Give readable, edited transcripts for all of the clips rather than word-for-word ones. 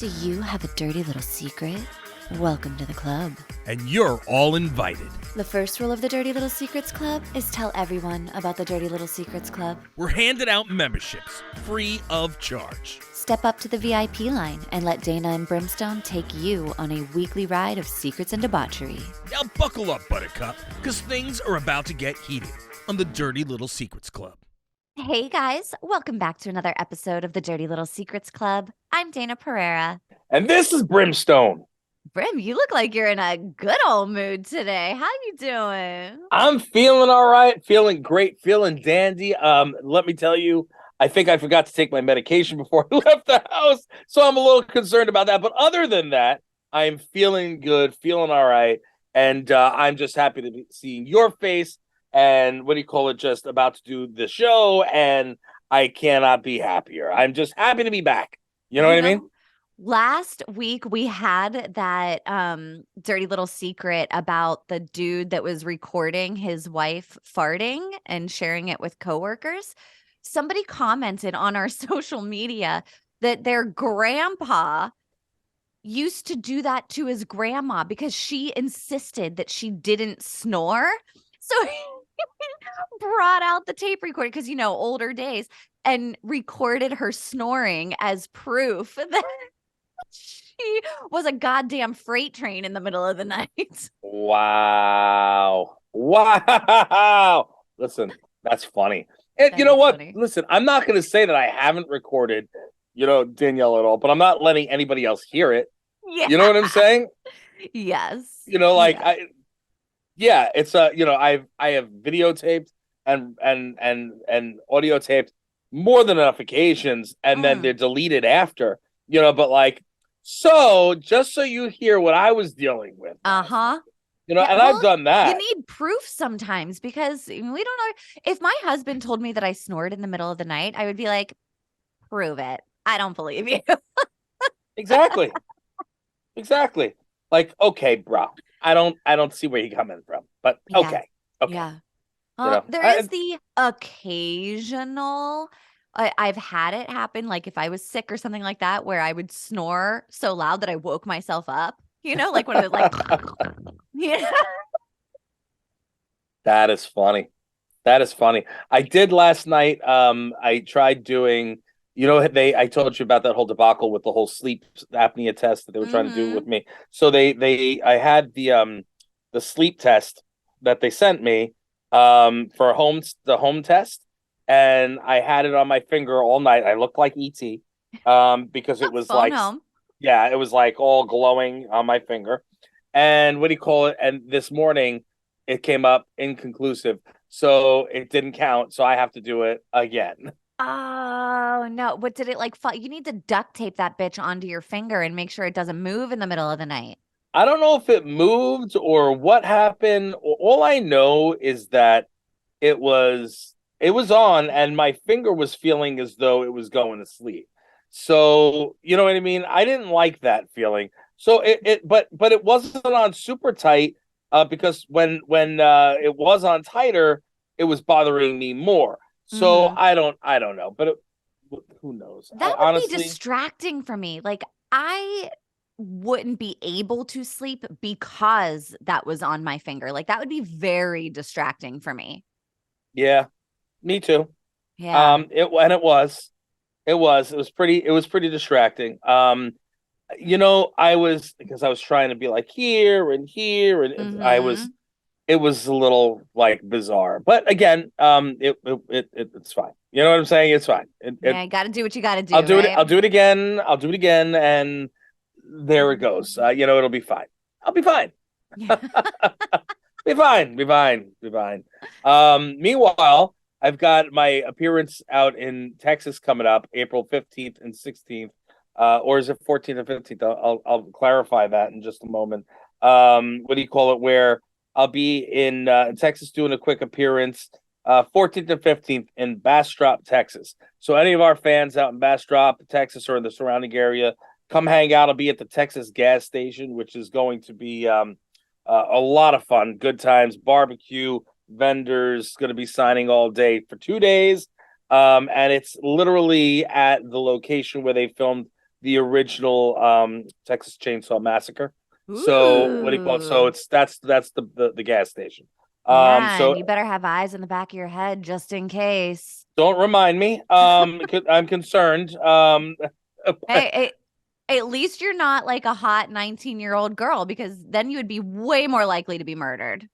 Do you have a dirty little secret? Welcome to the club. And you're all invited. The first rule of the Dirty Little Secrets Club is tell everyone about the Dirty Little Secrets Club. We're handing out memberships, free of charge. Step up to the VIP line and let Dayna and Brimstone take you on a weekly ride of secrets and debauchery. Now buckle up, Buttercup, because things are about to get heated on the Dirty Little Secrets Club. Hey guys, welcome back to another episode of the Dirty Little Secrets Club. I'm Dayna Pereira. And this is Brimstone. Brim, you look like you're in a good old mood today. How you doing? I'm feeling all right, feeling great, feeling dandy. Let me tell you, I think I forgot to take my medication before I left the house, so I'm a little concerned about that. But other than that, I'm feeling good, feeling all right, and I'm just happy to be seeing your face. And just about to do the show, and I cannot be happier. I'm just happy to be back. You know what I mean? Last week we had that dirty little secret about the dude that was recording his wife farting and sharing it with coworkers. Somebody commented on our social media that their grandpa used to do that to his grandma because she insisted that she didn't snore. So he brought out the tape recorder because, older days, and recorded her snoring as proof that she was a goddamn freight train in the middle of the night. Wow. Listen, that's funny. And you know what? Funny. Listen, I'm not going to say that I haven't recorded, Danielle at all, but I'm not letting anybody else hear it. Yeah. You know what I'm saying? Yes. It's I have videotaped and audio taped more than enough occasions, and then they're deleted after, so just so you hear what I was dealing with. I've done that. You need proof sometimes because we don't know. If my husband told me that I snored in the middle of the night, I would be like, prove it. I don't believe you. Exactly. Like, okay, bro. I don't see where you're coming from, but okay. Yeah. There is the occasional. I've had it happen, like if I was sick or something like that, where I would snore so loud that I woke myself up. Like when it was like, yeah. That is funny. I did last night. I tried doing. I told you about that whole debacle with the whole sleep apnea test that they were trying to do with me. So I had the sleep test that they sent me for the home test, and I had it on my finger all night. I looked like E.T. Because it was it was like all glowing on my finger. And and this morning it came up inconclusive, so it didn't count. So I have to do it again. Oh, no. What did it you need to duct tape that bitch onto your finger and make sure it doesn't move in the middle of the night. I don't know if it moved or what happened. All I know is that it was on and my finger was feeling as though it was going to sleep. So, you know what I mean? I didn't like that feeling. So but it wasn't on super tight because when it was on tighter, it was bothering me more. So I don't know, but who knows? That would honestly be distracting for me. Like I wouldn't be able to sleep because that was on my finger. Like that would be very distracting for me. Yeah, me too. Yeah. It was pretty distracting. I was trying to be like here and it was a little bizarre, but again, it's fine. You know what I'm saying? It's fine. You got to do what you got to do. I'll do it. I'll do it again. And there it goes. It'll be fine. I'll be fine. Be fine. Meanwhile, I've got my appearance out in Texas coming up April 15th and 16th. Or is it 14th and 15th? I'll clarify that in just a moment. Where I'll be in Texas doing a quick appearance 14th and 15th in Bastrop, Texas. So any of our fans out in Bastrop, Texas, or in the surrounding area, come hang out. I'll be at the Texas gas station, which is going to be a lot of fun, good times, barbecue, vendors, going to be signing all day for 2 days. And it's literally at the location where they filmed the original Texas Chainsaw Massacre. So what do you call it? So Ooh. that's the gas station. Yeah, and So you better have eyes in the back of your head just in case. don't remind me. I'm concerned. Hey, at least you're not like a hot 19-year-old girl because then you would be way more likely to be murdered.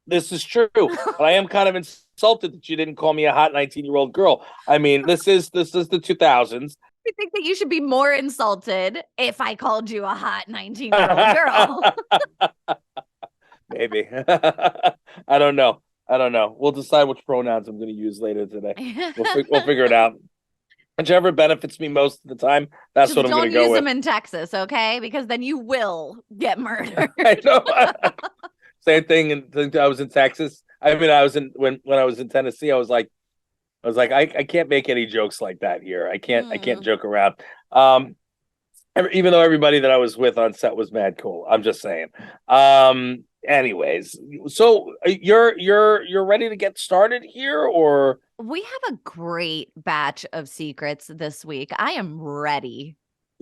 This is true, but I am kind of insulted that you didn't call me a hot 19-year-old girl. I mean, this is the 2000s. I think that you should be more insulted if I called you a hot 19-year-old girl. Maybe. I don't know. I don't know. We'll decide which pronouns I'm going to use later today. We'll figure it out. Whichever benefits me most of the time, that's Just what I'm going don't to go use with. them in Texas, okay? Because then you will get murdered. I know. Same thing. And I was in Texas. I mean, I was in when I was in Tennessee. I can't make any jokes like that here. I can't joke around. Even though everybody that I was with on set was mad cool. I'm just saying. Anyways, so you're ready to get started here, or We have a great batch of secrets this week. I am ready.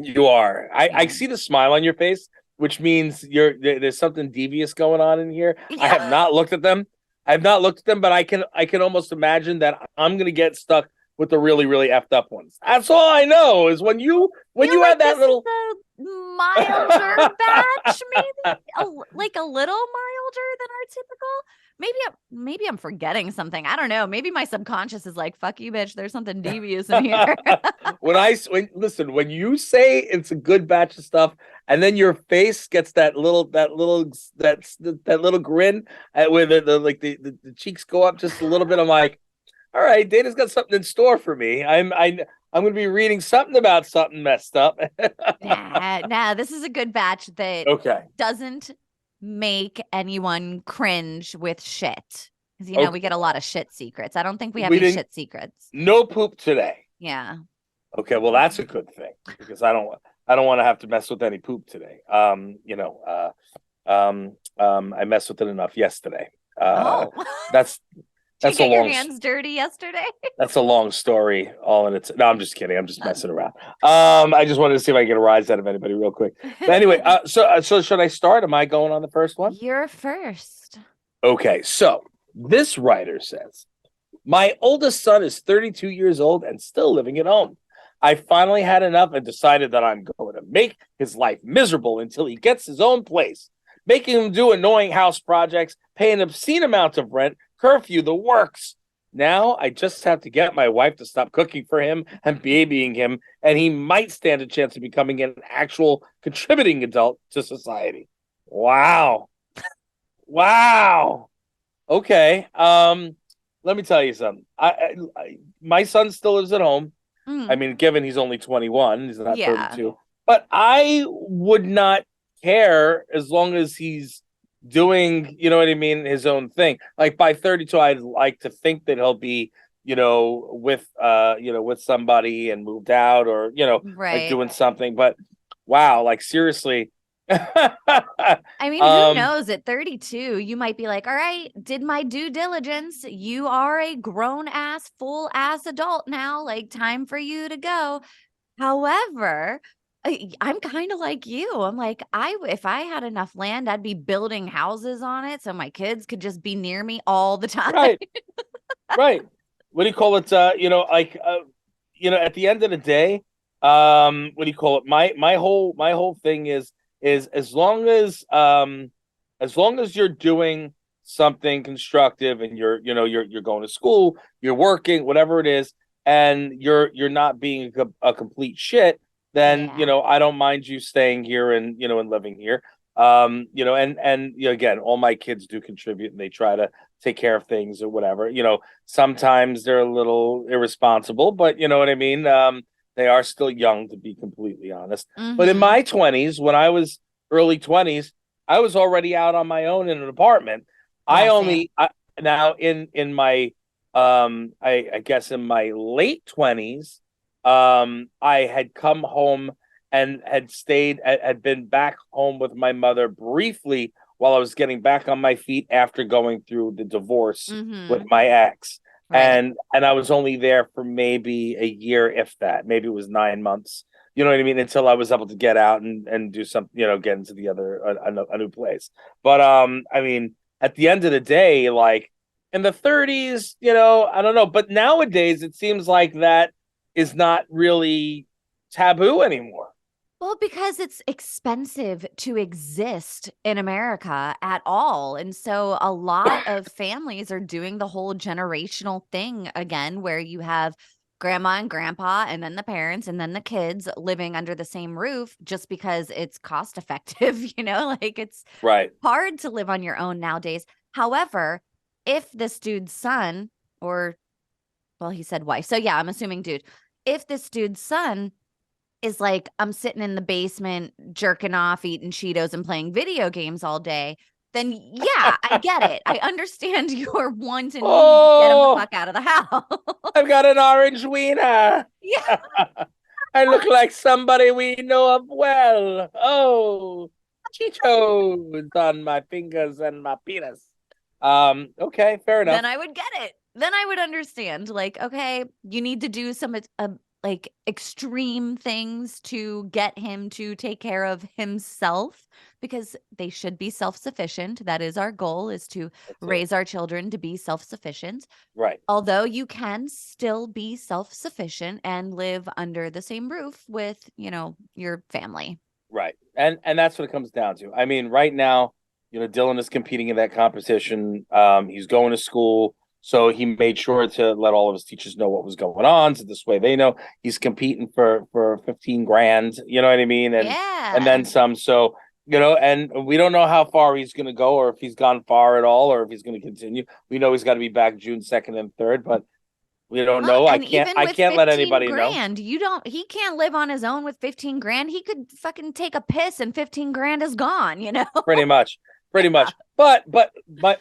you are? I Yeah. see the smile on your face, which means there's something devious going on in here. I Yeah. have not looked at them. I have not looked at them, but I can almost imagine that I'm gonna get stuck with the really really effed up ones. That's all I know is when you Feel have like that this little. is a milder batch, maybe like a little milder than our typical. Maybe I'm forgetting something. I don't know. Maybe my subconscious is like, "Fuck you, bitch." There's something devious in here. When you say it's a good batch of stuff, and then your face gets that little grin where the cheeks go up just a little bit. I'm like, all right, Dana's got something in store for me. I'm going to be reading something about something messed up. Nah, this is a good batch that Okay. doesn't make anyone cringe with shit. Because Okay. we get a lot of shit secrets. I don't think we have We any didn't. shit secrets. No poop today. Yeah. Okay, well that's a good thing because I don't want to have to mess with any poop today. I messed with it enough yesterday. Oh. That's Did you a get your long hands dirty yesterday? that's a long story. All in its. No, I'm just kidding. I'm just messing around. I just wanted to see if I can get a rise out of anybody real quick. But anyway, so should I start? Am I going on the first one? You're first. Okay, so this writer says, my oldest son is 32 years old and still living at home. I finally had enough and decided that I'm going to make his life miserable until he gets his own place, making him do annoying house projects, pay an obscene amount of rent, curfew, the works. Now I just have to get my wife to stop cooking for him and babying him, and he might stand a chance of becoming an actual contributing adult to society. Wow. Wow. Okay. Let me tell you something. My son still lives at home. I mean, given he's only 21, he's not 32. But I would not care as long as he's doing, you know what I mean, his own thing. Like by 32, I'd like to think that he'll be, with somebody and moved out or, like doing something. But wow, like seriously. I mean, who knows? At 32, you might be like, all right, did my due diligence. You are a grown ass, full ass adult now. Like, time for you to go. However, I'm kind of like you. I'm like, if I had enough land, I'd be building houses on it so my kids could just be near me all the time. Right. Right. What do you call it? At the end of the day, what do you call it? My whole thing is as long as you're doing something constructive and you're going to school, you're working, whatever it is, and you're not being a complete shit, then I don't mind you staying here and and living here. Again, all my kids do contribute and they try to take care of things or whatever. Sometimes they're a little irresponsible, but you know what I mean? They are still young, to be completely honest. Mm-hmm. But in my 20s, when I was early 20s, I was already out on my own in an apartment. Now in my I guess in my late 20s, I had come home and had been back home with my mother briefly while I was getting back on my feet after going through the divorce with my ex. Right. And I was only there for maybe a year, if that. Maybe it was 9 months. You know what I mean? Until I was able to get out and do something, get into the other a new place. But I mean, at the end of the day, like in the 30s, I don't know. But nowadays, it seems like that is not really taboo anymore. Well, because it's expensive to exist in America at all. And so a lot of families are doing the whole generational thing again, where you have grandma and grandpa, and then the parents, and then the kids living under the same roof just because it's cost effective. Like it's Right. hard to live on your own nowadays. However, if this dude's son, or, well, he said wife. So yeah, I'm assuming dude. If this dude's son is like, I'm sitting in the basement jerking off, eating Cheetos, and playing video games all day, then yeah, I get it. I understand your want and need to get him the Oh, fuck out of the house. I've got an orange wiener. Yeah. I look like somebody we know of well. Oh, Cheetos on my fingers and my penis. Okay, fair enough. Then I would get it. Then I would understand. Like, okay, you need to do some like extreme things to get him to take care of himself, because they should be self-sufficient. That is our goal, is to That's it. raise our children to be self-sufficient. Right. Although you can still be self-sufficient and live under the same roof with, your family. Right. And that's what it comes down to. I mean, right now, Dylan is competing in that competition. He's going to school. So he made sure to let all of his teachers know what was going on. So this way they know he's competing for 15 grand, you know what I mean? And then some. So, and we don't know how far he's going to go, or if he's gone far at all, or if he's going to continue. We know he's got to be back June 2nd and 3rd, but we don't know. I can't let anybody grand, know. He can't live on his own with 15 grand. He could fucking take a piss and 15 grand is gone, Pretty much. But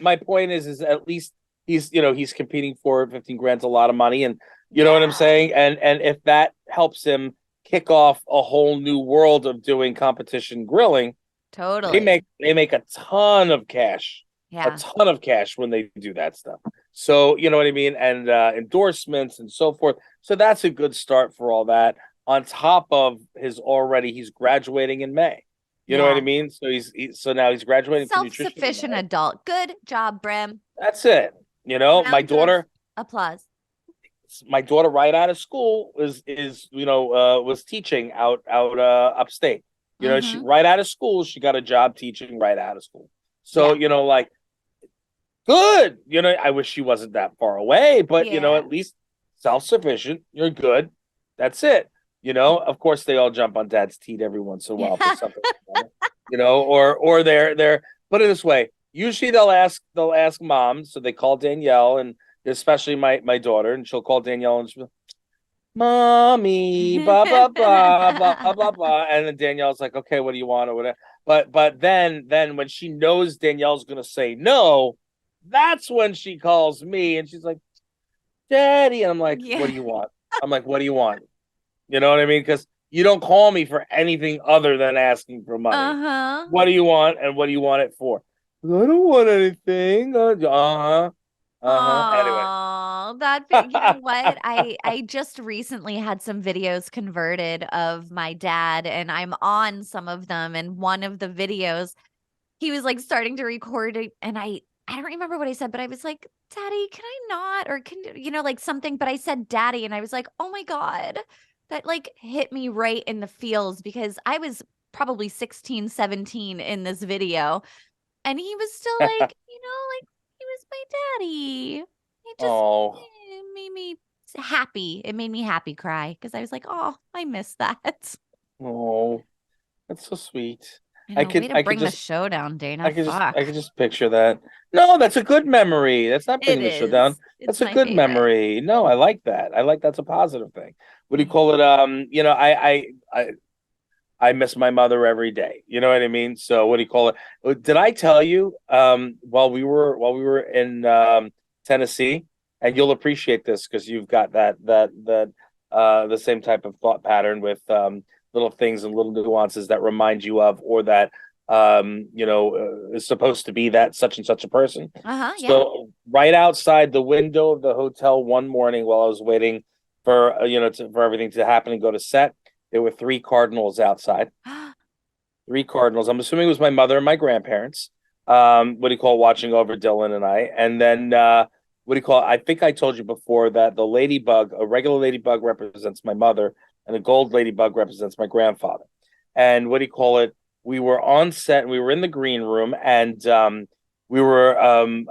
my point is at least he's competing for 15 grand's a lot of money, and you know what I'm saying? And if that helps him kick off a whole new world of doing competition grilling, totally. They make a ton of cash. Yeah. A ton of cash when they do that stuff. So, you know what I mean? And endorsements and so forth. So that's a good start for all that. On top of he's graduating in May. You know what I mean? So so now he's graduating from nutrition. Self-sufficient adult. Good job, Brim. That's it. My daughter. Applause. My daughter, right out of school, was teaching out upstate. She right out of school, she got a job teaching right out of school. So like, good. I wish she wasn't that far away, but at least self-sufficient. You're good. That's it. Of course they all jump on dad's teat every once in a while for something, or they're put it this way. Usually they'll ask mom, so they call Danielle, and especially my daughter, and she'll call Danielle and she'll be, mommy, blah blah blah blah blah blah, and then Danielle's like, okay, what do you want or whatever. But then when she knows Danielle's gonna say no, that's when she calls me and she's like, Daddy, and I'm like, what do you want? I'm like, what do you want? You know what I mean? Because you don't call me for anything other than asking for money. What do you want, and what do you want it for? I don't want anything. Anyway. You know what? I just recently had some videos converted of my dad, and I'm on some of them. And one of the videos, he was like starting to record it, and I don't remember what I said, but I was like, Daddy, can I not? Or can like something, but I said Daddy, and I was like, oh my God, that like hit me right in the feels, because I was probably 16, 17 in this video, and he was still like, like he was my daddy. It just made me happy. It made me happy cry, because I was like, oh, I miss that. Oh, that's so sweet. I could bring the show down, Dayna. I could just picture that. No, that's a good memory. That's not bringing the show down. That's a good memory. No, I like that. That's a positive thing. What do you call it? I miss my mother every day. You know what I mean? So what do you call it? Did I tell you while we were in Tennessee, and you'll appreciate this because you've got that the same type of thought pattern with little things and little nuances that remind you of, or that is supposed to be that such and such a person. So right outside the window of the hotel one morning, while I was waiting for for everything to happen and go to set, There were three cardinals outside. Three cardinals. I'm assuming it was my mother and my grandparents. What do you call watching over Dylan and I? And then what do you call? I think I told you before that the ladybug, a regular ladybug, represents my mother, and a gold ladybug represents my grandfather. And what do you call it? We were on set, and we were in the green room, and we were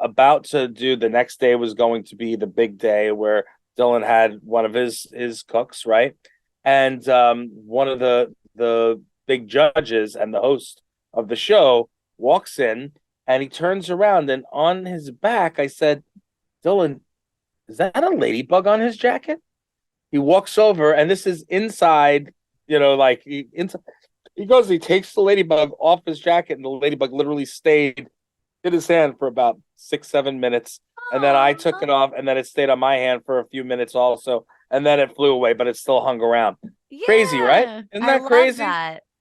about to do. The next day was going to be the big day where Dylan had one of his cooks, right? And one of the big judges and the host of the show walks in, and he turns around, and on his back, I said, Dylan, is that a ladybug on his jacket? He walks over, and this is inside, like inside. He goes, he takes the ladybug off his jacket, and the ladybug literally stayed in his hand for about 6-7 minutes. And then I took it off, and then it stayed on my hand for a few minutes also. And then it flew away, but it still hung around. Yeah, crazy, right? Isn't that crazy?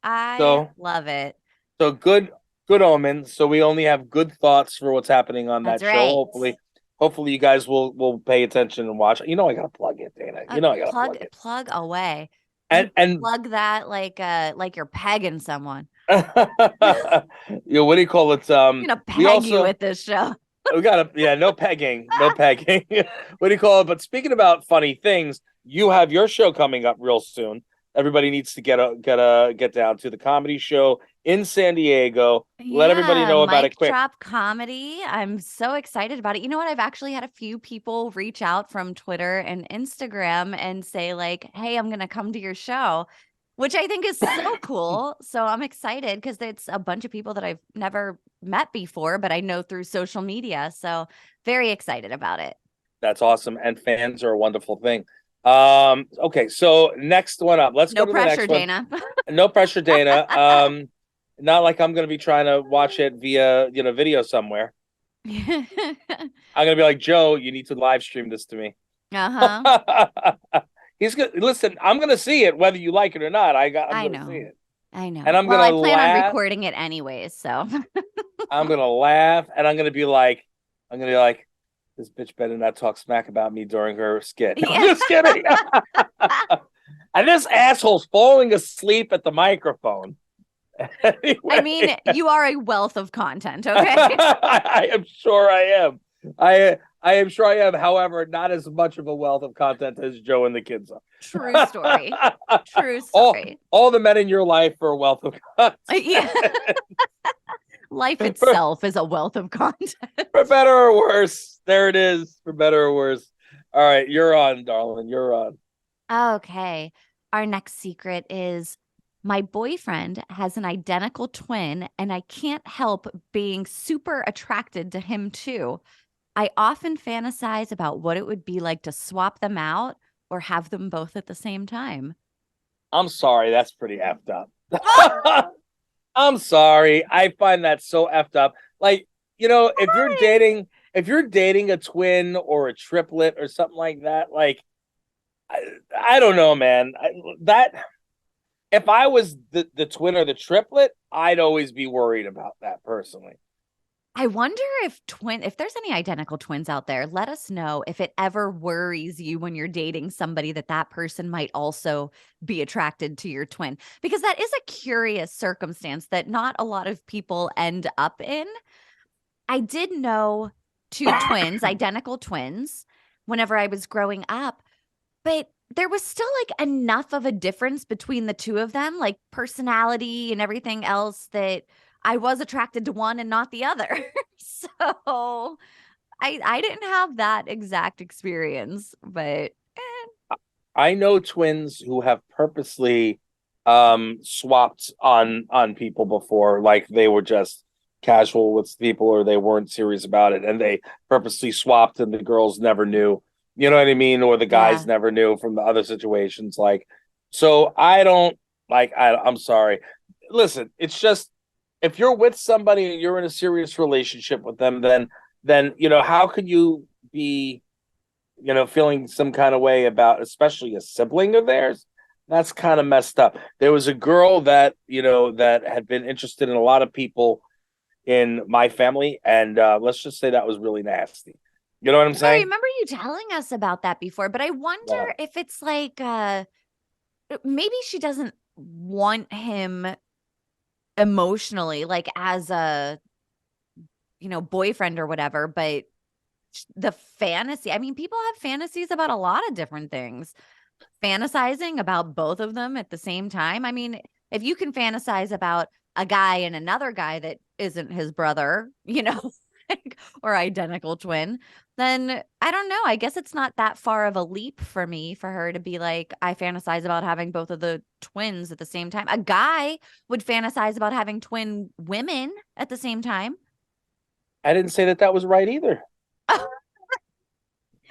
I love it. So good omen. So we only have good thoughts for what's happening on that That's show. right. Hopefully you guys will pay attention and watch. I gotta plug it, Dana. I gotta plug it. Plug away. And plug that like you're pegging someone. What do you call it? I'm gonna peg you with this show. We gotta, no pegging, no pegging. What do you call it? But speaking about funny things, you have your show coming up real soon. Everybody needs to get down to the comedy show in San Diego. Let everybody know about it quick. Drop Comedy. I'm so excited about it. You know what? I've actually had a few people reach out from Twitter and Instagram and say like, "Hey, I'm going to come to your show," which I think is so cool. So I'm excited because it's a bunch of people that I've never met before, but I know through social media. So very excited about it. That's awesome. And fans are a wonderful thing. Okay, so next one up. Let's go to the next one. Dana. No pressure, Dana. Not like I'm gonna be trying to watch it via video somewhere. I'm gonna be like, Joe, you need to live stream this to me. He's gonna listen. I'm gonna see it whether you like it or not. I'm gonna see it. I know. And I plan on recording it anyways, so I'm gonna laugh, and I'm gonna be like, this bitch better not talk smack about me during her skit. Yeah. I'm just kidding. And this asshole's falling asleep at the microphone. Anyway. I mean, you are a wealth of content, okay? I am sure I am. I am sure I am. However, not as much of a wealth of content as Joe and the kids are. True story. True story. All the men in your life are a wealth of content. Yeah. Life itself is a wealth of content. For better or worse. There it is. For better or worse. All right. You're on, darling. You're on. Okay. Our next secret is my boyfriend has an identical twin, and I can't help being super attracted to him too. I often fantasize about what it would be like to swap them out or have them both at the same time. I'm sorry. That's pretty effed up. I'm sorry. I find that so effed up. Like, if you're dating a twin or a triplet or something like that, like, I don't know, man. If I was the twin or the triplet, I'd always be worried about that personally. I wonder if there's any identical twins out there, let us know if it ever worries you when you're dating somebody that person might also be attracted to your twin, because that is a curious circumstance that not a lot of people end up in. I did know two twins, identical twins, whenever I was growing up, but there was still like enough of a difference between the two of them, like personality and everything else, that I was attracted to one and not the other. So I didn't have that exact experience, but I know twins who have purposely swapped on people before, like they were just casual with people or they weren't serious about it, and they purposely swapped and the girls never knew. You know what I mean? Or the guys never knew from the other situations. Like, so I don't like, I'm sorry. Listen, it's just, if you're with somebody and you're in a serious relationship with them, then, how could you be, feeling some kind of way about, especially a sibling of theirs? That's kind of messed up. There was a girl that, that had been interested in a lot of people in my family. And let's just say that was really nasty. You know what I'm saying? I remember you telling us about that before, but I wonder if it's like maybe she doesn't want him emotionally, like as a, boyfriend or whatever, but the fantasy, I mean, people have fantasies about a lot of different things. Fantasizing about both of them at the same time. I mean, if you can fantasize about a guy and another guy that isn't his brother, or identical twin, then I don't know. I guess it's not that far of a leap for me for her to be like, I fantasize about having both of the twins at the same time. A guy would fantasize about having twin women at the same time. I didn't say that was right either.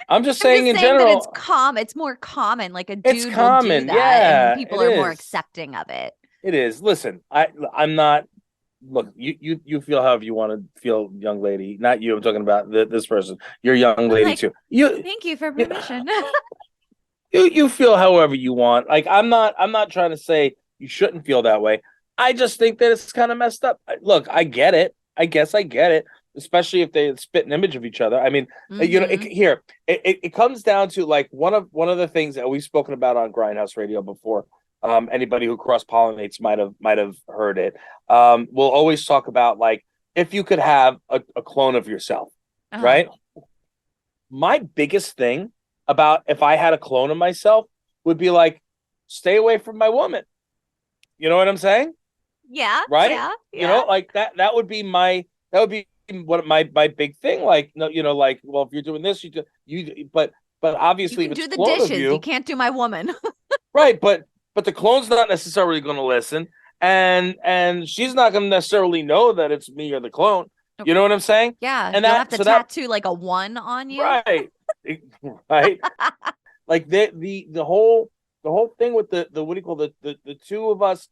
I'm just I'm saying just in saying that general, it's more common. Like a it's dude will do common. that and Yeah, it people are more is. accepting of it. It is. Listen, I'm not. Look, you feel however you want to feel, young lady. Not you. I'm talking about this person. You're a young I'm lady like, too. You thank you for you permission. you feel however you want. Like I'm not trying to say you shouldn't feel that way. I just think that it's kind of messed up. Look, I get it. I guess I get it, especially if they spit an image of each other. I mean, Mm-hmm. it comes down to like one of the things that we've spoken about on Grindhouse Radio before. Anybody who cross pollinates might have heard it. We'll always talk about like if you could have a clone of yourself, Uh-huh. right? My biggest thing about if I had a clone of myself would be like, stay away from my woman. You know what I'm saying? Yeah, Right? yeah, yeah. Like that would be what my big thing. Like, no, like, well, if you're doing this, but You obviously if can it's do a the clone of dishes. You you, can't do my woman. right? But the clone's not necessarily going to listen, and she's not going to necessarily know that it's me or the clone. You know what I'm saying? Yeah, And you'll have that to so that tattoo like a one on you. right, right. Like the whole thing with the what do you call the two of us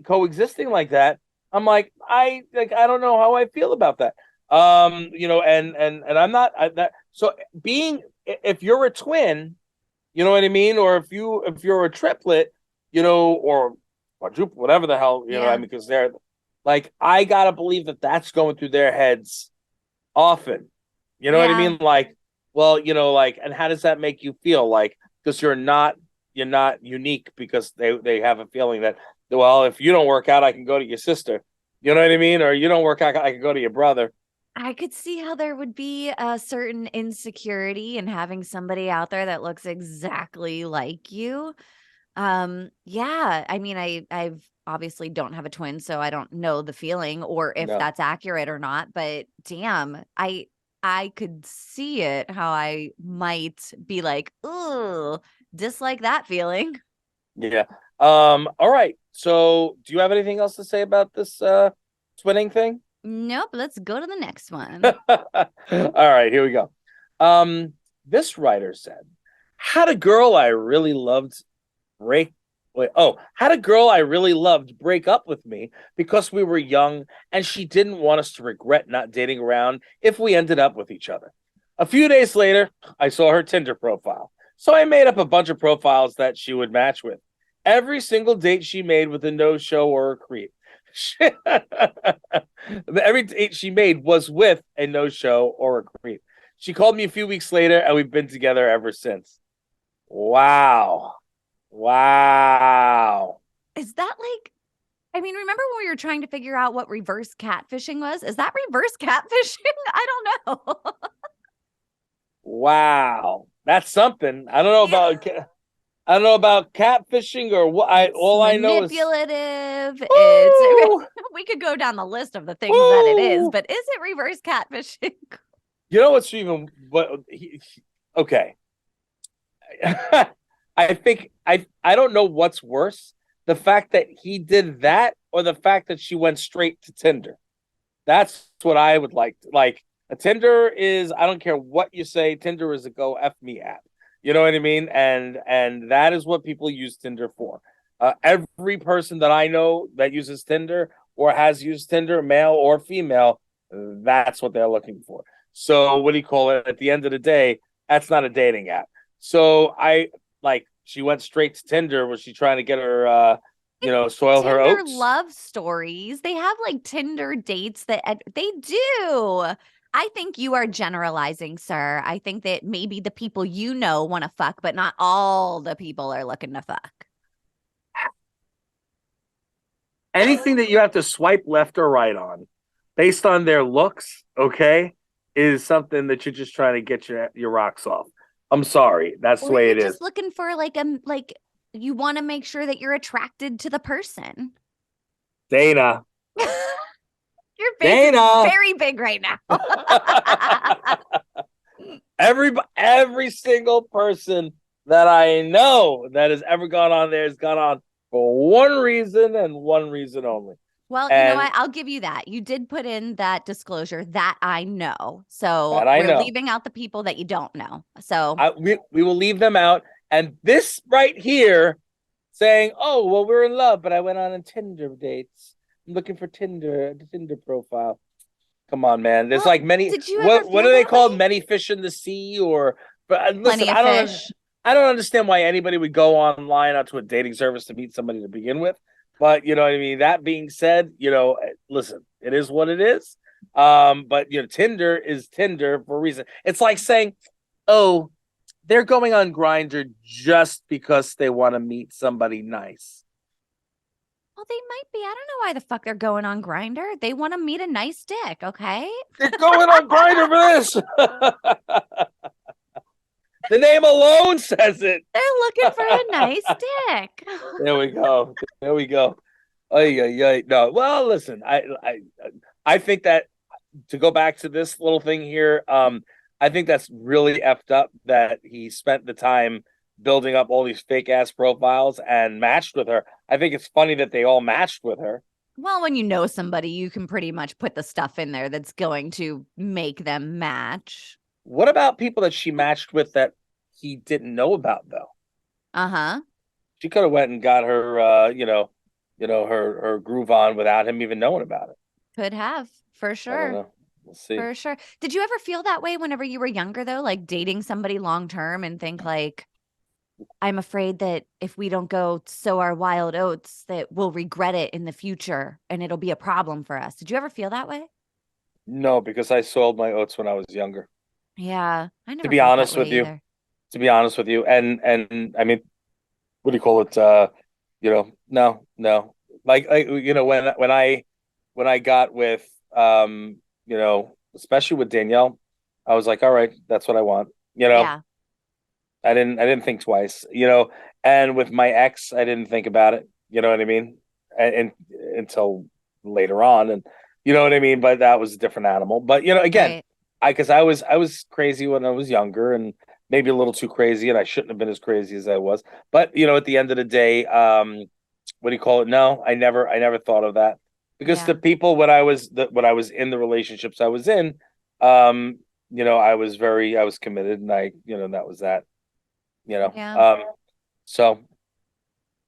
coexisting like that. I'm like I don't know how I feel about that. And I'm not that. So being if you're a twin, you know what I mean, or if you're a triplet, or quadruple, whatever the hell, I Yeah. mean, because they're like I gotta believe that that's going through their heads often. You know what I Yeah. mean? Like, well, like, and how does that make you feel? Like, because you're not unique because they have a feeling that, well, if you don't work out, I can go to your sister. You know what I mean? Or you don't work out, I can go to your brother. I could see how there would be a certain insecurity in having somebody out there that looks exactly like you. Yeah, I mean, I've obviously don't have a twin, so I don't know the feeling or if No, that's accurate or not, but damn, I could see it how I might be like, "Ooh, dislike that feeling." yeah. All right. So, do you have anything else to say about this twinning thing? Nope, let's go to the next one. All right, here we go. Um, this writer said, "Had a girl I really loved break had a girl I really loved break up with me because we were young and she didn't want us to regret not dating around if we ended up with each other. A few days later, I saw her Tinder profile. So I made up a bunch of profiles that she would match with. Every single date she made with a no-show or a creep. Every date she made was with a no-show or a creep. She called me a few weeks later and we've been together ever since. Wow. Wow. Is that like I mean, remember when we were trying to figure out what reverse catfishing was? Is that reverse catfishing? I don't know. Wow. That's something. Yeah. I don't know about catfishing or what It's all I know is manipulative. It's woo, we could go down the list of the things that it is, woo. but is it reverse catfishing? You know what's even okay. I think I don't know what's worse, the fact that he did that or the fact that she went straight to Tinder. That's what I would like. A Tinder is I don't care what you say. Tinder is a go f me app. You know what I mean? And that is what people use Tinder for. Every person that I know that uses Tinder or has used Tinder, male or female, that's what they're looking for. So what do you call it? At the end of the day, that's not a dating app. So I like she went straight to Tinder. Was she trying to get her soil her Tinder oats? love stories. They have like Tinder dates that they do. I think you are generalizing, sir. I think that maybe the people you know want to fuck, but not all the people are looking to fuck. anything that you have to swipe left or right on based on their looks, okay, is something that you're just trying to get your rocks off. I'm sorry. That's the Or way you're it is. just looking for like you want to make sure that you're attracted to the person. Dayna. Your face Dayna. is very big right now. Every single person that I know that has ever gone on there has gone on for one reason and one reason only. Well, you know what? I'll give you that. You did put in that disclosure that I know. So we're leaving out the people that you don't know. So we will leave them out. And this right here saying, oh, well, we're in love, but I went on a Tinder dates. I'm looking for Tinder profile. Come on, man. There's like many. What are they called? Many fish in the sea, or but listen, I don't understand why anybody would go online onto a dating service to meet somebody to begin with. But you know what I mean. That being said, listen, it is what it is. But Tinder is Tinder for a reason. It's like saying, oh, they're going on Grindr just because they want to meet somebody nice. Well, they might be. I don't know why the fuck they're going on Grindr. They want to meet a nice dick, okay? They're going on Grindr for this. The name alone says it. They're looking for a nice dick. There we go. Oh yeah. No. Well, listen. I think that to go back to this little thing here, I think that's really effed up that he spent the time building up all these fake ass profiles and matched with her. I think it's funny that they all matched with her. Well, when you know somebody, you can pretty much put the stuff in there that's going to make them match. What about people that she matched with that he didn't know about though? Uh-huh. She could have went and got her her groove on without him even knowing about it. Could have, for sure. We'll see. For sure. Did you ever feel that way whenever you were younger though? Like dating somebody long term and think like, I'm afraid that if we don't go sow our wild oats, that we'll regret it in the future and it'll be a problem for us. Did you ever feel that way? No, because I sold my oats when I was younger. Yeah, I never. To be honest with you, and I mean, what do you call it? No, like when I got with especially with Danielle, I was like, all right, that's what I want. Yeah. I didn't think twice. And with my ex, I didn't think about it. You know what I mean? And until later on, and you know what I mean. But that was a different animal. But again, because I was crazy when I was younger, and maybe a little too crazy, and I shouldn't have been as crazy as I was. But at the end of the day, what do you call it? No, I never thought of that because the people when I was in the relationships I was in, I was committed, and that was that. So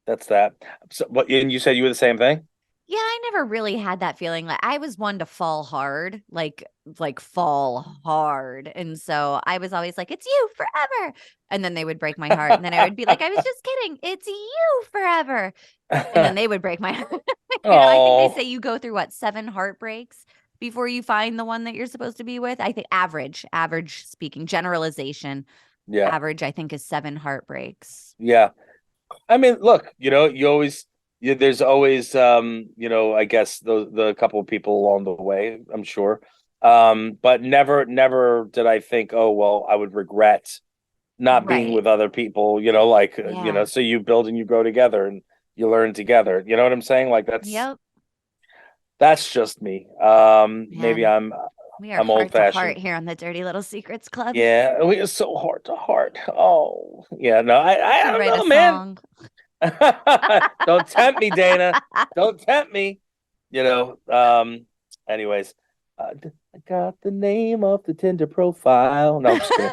that's that. So, and you said you were the same thing? Yeah, I never really had that feeling. Like I was one to fall hard, like fall hard. And so I was always like, it's you forever. And then they would break my heart. And then I would be like, I was just kidding. It's you forever. And then they would break my heart. I think they say you go through 7 heartbreaks before you find the one that you're supposed to be with. I think average speaking, generalization. Yeah. Average, I think, is 7 heartbreaks. Yeah. I mean, look, there's always, I guess the couple of people along the way, I'm sure. But never did I think, oh, well, I would regret not being with other people, so you build and you grow together and you learn together. You know what I'm saying? Like that's just me. Maybe we are old fashioned heart here on the Dirty Little Secrets Club. Yeah, we are so heart to heart. Oh, yeah, no, I don't know, man. Don't tempt me, Dayna. Don't tempt me. Anyways, I got the name of the Tinder profile. No, I'm just kidding.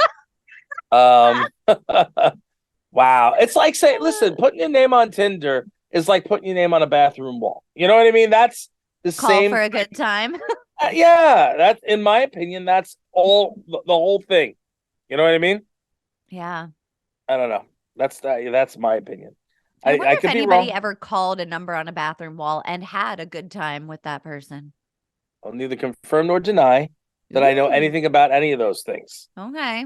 Wow, it's like saying, listen, putting your name on Tinder is like putting your name on a bathroom wall. You know what I mean? That's the same. Call for a good time. Yeah, that's in my opinion. That's all the whole thing. You know what I mean? Yeah. I don't know. That's my opinion. I wonder if could anybody ever called a number on a bathroom wall and had a good time with that person. I'll neither confirm nor deny that I know anything about any of those things. Okay.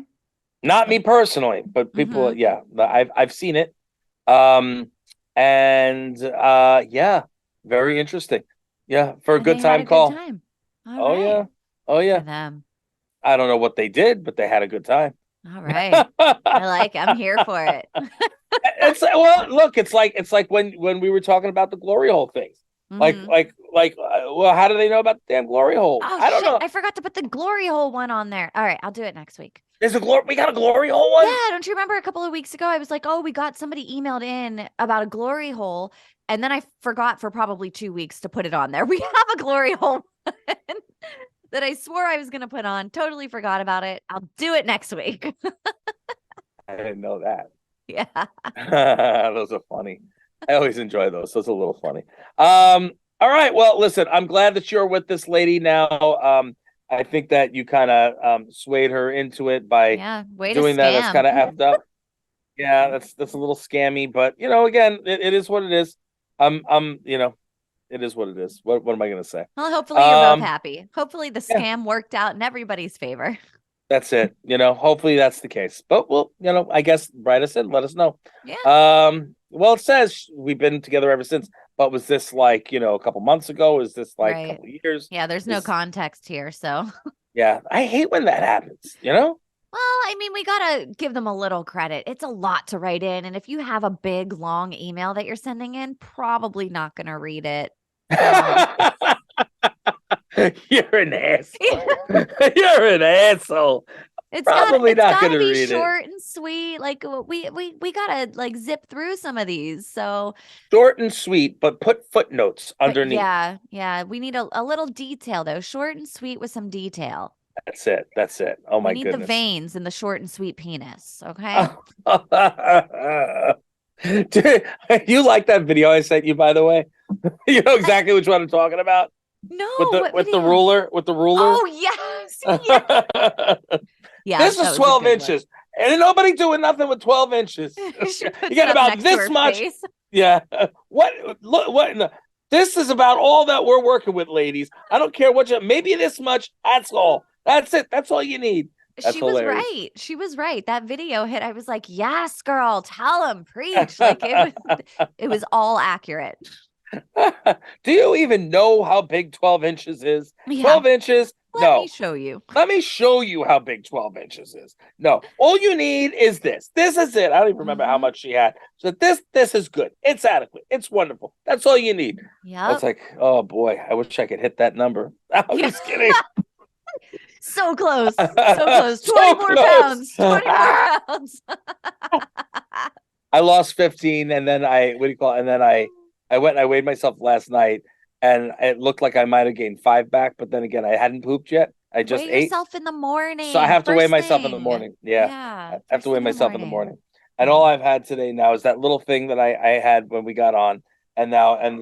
Not me personally, but people. Yeah, I've seen it. Yeah. Very interesting. Yeah, for a And they good had time a good call. time. All Oh right. yeah. Oh For yeah. them. I don't know what they did, but they had a good time. All right. I'm here for it. It's well, look, it's like when we were talking about the glory hole things. Hmm. Well, how do they know about the damn glory hole? Oh I don't shit. know. I forgot to put the glory hole one on there. All right, I'll do it next week. There's a glory. We got a glory hole one. Yeah, don't you remember a couple of weeks ago? I was like, oh, we got somebody emailed in about a glory hole. And then I forgot for probably 2 weeks to put it on there. We have a glory hole that I swore I was going to put on. Totally forgot about it. I'll do it next week. I didn't know that. Yeah. Those are funny. I always enjoy those. Those are a little funny. All right. Well, listen, I'm glad that you're with this lady now. I think that you kind of swayed her into it by Yeah. Way to doing that. That's scam. kind of effed up. Yeah, that's a little scammy, but again, it is what it is. It is what it is. What am I gonna say? Well, hopefully you're both Um, happy. Hopefully the yeah, scam worked out in everybody's favor. that's it. Hopefully that's the case. But well, I guess write us in, let us know. Yeah. Well, it says we've been together ever since, but was this like, a couple months ago? Is this like a Right. couple years? Yeah, there's no context here. So, Yeah, I hate when that happens. well, I mean, we got to give them a little credit. It's a lot to write in. And if you have a big, long email that you're sending in, probably not going to read it. So, You're an asshole. You're an asshole. Probably it's not gotta gonna be read it. short and sweet. Like we gotta like zip through some of these. So, Short and sweet, but put footnotes but underneath. yeah, we need a little detail though. Short and sweet with some detail. That's it. That's it. Oh We my need the goodness. veins in the short and sweet penis. Okay. Dude, you like that video I sent you, by the way? You know I, exactly which one I'm talking about? no, With the what with the video? ruler, with the ruler. Oh yes, yeah, yeah. This That is was a 12 good one. inches. And ain't nobody doing nothing with 12 inches. She You puts it get up about next to this her much. face. Yeah. What look what in the, this is about all that we're working with, ladies. I don't care what maybe this much. That's all. That's it. That's all you need. That's She was hilarious. right. She was right. That video hit. I was like, yes, girl, tell him, preach. Like it was all accurate. Do you even know how big 12 inches is? Yeah. 12 inches? Let me No. show you. Let me show you how big 12 inches is. No, all you need is this. This is it. I don't even remember how Hmm. much she had. So this is good. It's adequate. It's wonderful. That's all you need. I was Yep. like, oh boy, I wish I could hit that number. I'm Yeah. just kidding. So close. So close. So 20 more close. pounds. 20 more pounds. I lost 15 and then what do you call it? And then I went and I weighed myself last night and it looked like I might have gained 5 back, but then again, I hadn't pooped yet. I just Weigh ate. yourself in the So I morning. have to weigh First myself in the thing. morning. Yeah. Yeah. I have to First weigh thing in the myself in the morning. morning. And Yeah. all I've had today now is that little thing that I had when we got on, and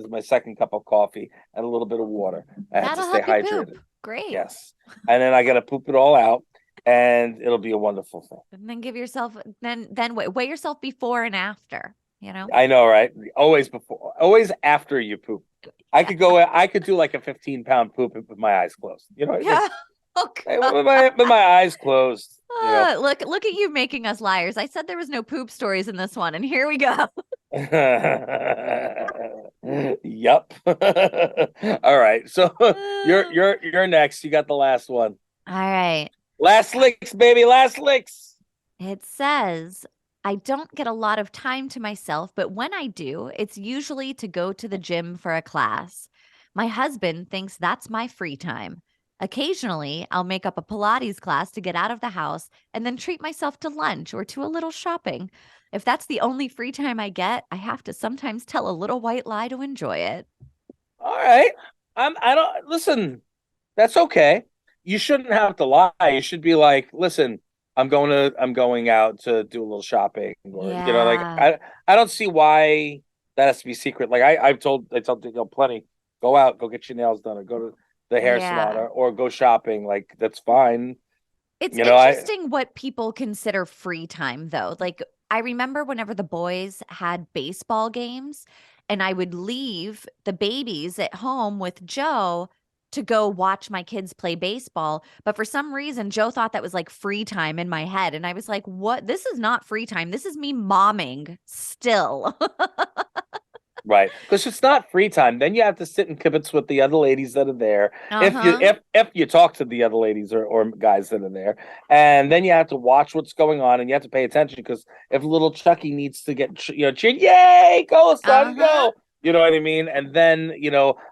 my second cup of coffee and a little bit of water. I have to That'll stay help you hydrated. poop. Great. Yes. And then I gotta poop it all out and it'll be a wonderful thing. And then give yourself then weigh yourself before and after, you know? I know, right? Always after you poop. I could do like a 15-pound poop with my eyes closed. You know what I mean? Yeah. Oh, Hey, God. with my eyes closed. Look at you making us liars. I said there was no poop stories in this one, and here we go. Yup. All right. So you're next. You got the last one. All right. Last licks, baby. Last licks. It says, I don't get a lot of time to myself, but when I do, it's usually to go to the gym for a class. My husband thinks that's my free time. Occasionally, I'll make up a Pilates class to get out of the house and then treat myself to lunch or to a little shopping. If that's the only free time I get, I have to sometimes tell a little white lie to enjoy it. All right. I don't listen. That's okay. You shouldn't have to lie. You should be like, listen, I'm going out to do a little shopping, or like Yeah. I don't see why that has to be secret. Like I told plenty. Go out, go get your nails done, or go to the hair salon, Yeah. or go shopping. Like that's fine. It's I interesting what people consider free time, though. Like, I remember whenever the boys had baseball games, and I would leave the babies at home with Joe to go watch my kids play baseball. But for some reason, Joe thought that was like free time in my head. And I was like, what? This is not free time. This is me momming still. Right, because it's not free time. Then you have to sit and kibitz with the other ladies that are there. Uh-huh. If you talk to the other ladies or guys that are there, and then you have to watch what's going on, and you have to pay attention because if little Chucky needs to get cheered, yay, go son, Uh-huh. go. You know what I mean? And then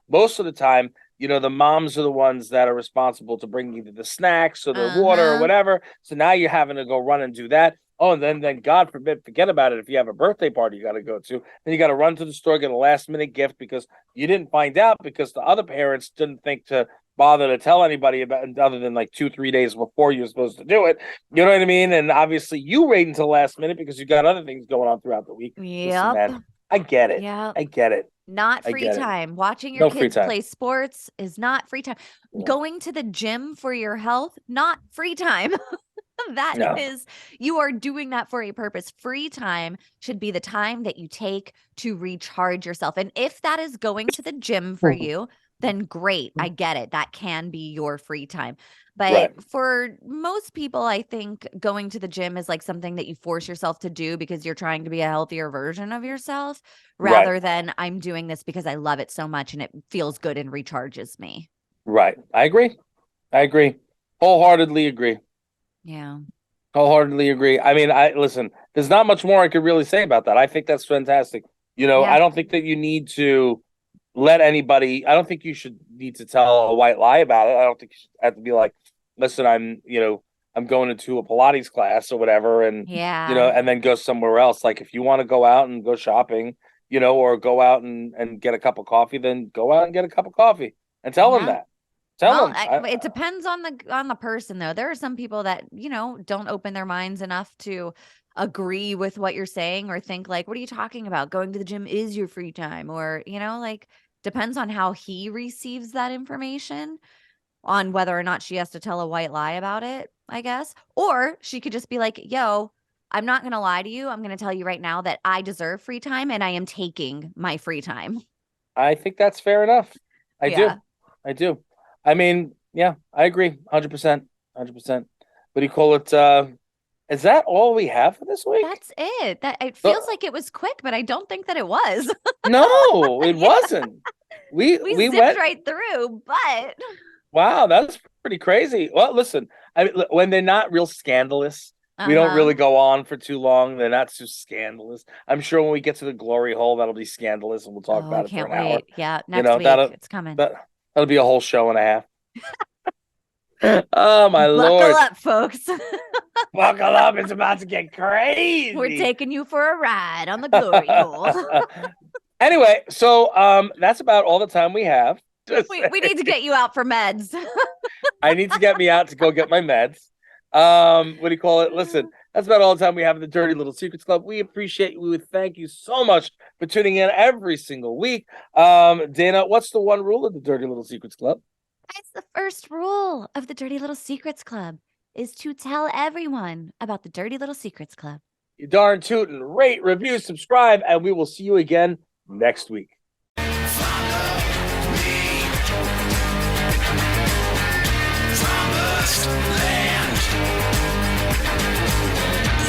most of the time, the moms are the ones that are responsible to bring either the snacks or the water or Uh-huh. whatever. So now you're having to go run and do that. Oh, and then God forbid, forget about it. If you have a birthday party you got to go to, then you got to run to the store, get a last minute gift because you didn't find out because the other parents didn't think to bother to tell anybody about it other than like 2-3 days before you're supposed to do it. You know what I mean? And obviously you wait until the last minute because you got other things going on throughout the week. Listen, Yep. man, I get it. Yep. I get it. Not I free get it. time. Watching your No free kids time. play sports is not free time. No. Going to the gym for your health, not free time. That No. is, you are doing that for a purpose. Free time should be the time that you take to recharge yourself. And if that is going to the gym for you, then great. I get it. That can be your free time. Right. But for most people, I think going to the gym is like something that you force yourself to do because you're trying to be a healthier version of yourself Right. rather than I'm doing this because I love it so much and it feels good and recharges me. Right. I agree. Wholeheartedly agree. Yeah. Wholeheartedly agree. I mean, listen, there's not much more I could really say about that. I think that's fantastic. Yeah. I don't think that you need to let anybody, I don't think you should need to tell a white lie about it. I don't think you should have to be like, listen, I'm going into a Pilates class or whatever, and Yeah. and then go somewhere else. Like if you want to go out and go shopping, or go out and get a cup of coffee, then go out and get a cup of coffee and tell them Yeah. that. Tell Well, them. it depends on the person though. There are some people that, don't open their minds enough to agree with what you're saying or think like, what are you talking about? Going to the gym is your free time or, like depends on how he receives that information on whether or not she has to tell a white lie about it, I guess. Or she could just be like, "Yo, I'm not going to lie to you. I'm going to tell you right now that I deserve free time and I am taking my free time." I think that's fair enough. I do. Yeah. I do. I mean, yeah, I agree. 100%. 100%. What do you call it? Is that all we have for this week? That's it. That it feels like it was quick, but I don't think that it was. No, it Yeah. wasn't. We We zipped went. right through, but Wow, that's pretty crazy. Well, listen, when they're not real scandalous, we don't uh-huh. really go on for too long. They're not too scandalous. I'm sure when we get to the glory hole, that'll be scandalous, and we'll talk Oh, I about it for can't an hour. wait. Yeah, next week That'll it's coming. that'll be a whole show and a half. Oh my Buckle Lord. up, folks. Buckle up, it's about to get crazy. We're taking you for a ride on the glory hole. Anyway, so that's about all the time we have. We need to get you out for meds. I need to get me out to go get my meds. What do you call it? Listen, that's about all the time we have in the Dirty Little Secrets Club. We appreciate you. We would thank you so much for tuning in every single week. Dayna, what's the one rule of the Dirty Little Secrets Club? That's the first rule of the Dirty Little Secrets Club is to tell everyone about the Dirty Little Secrets Club. You darn tootin', rate, review, subscribe, and we will see you again next week.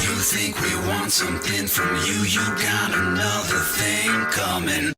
You think we want something from you, you got another thing coming.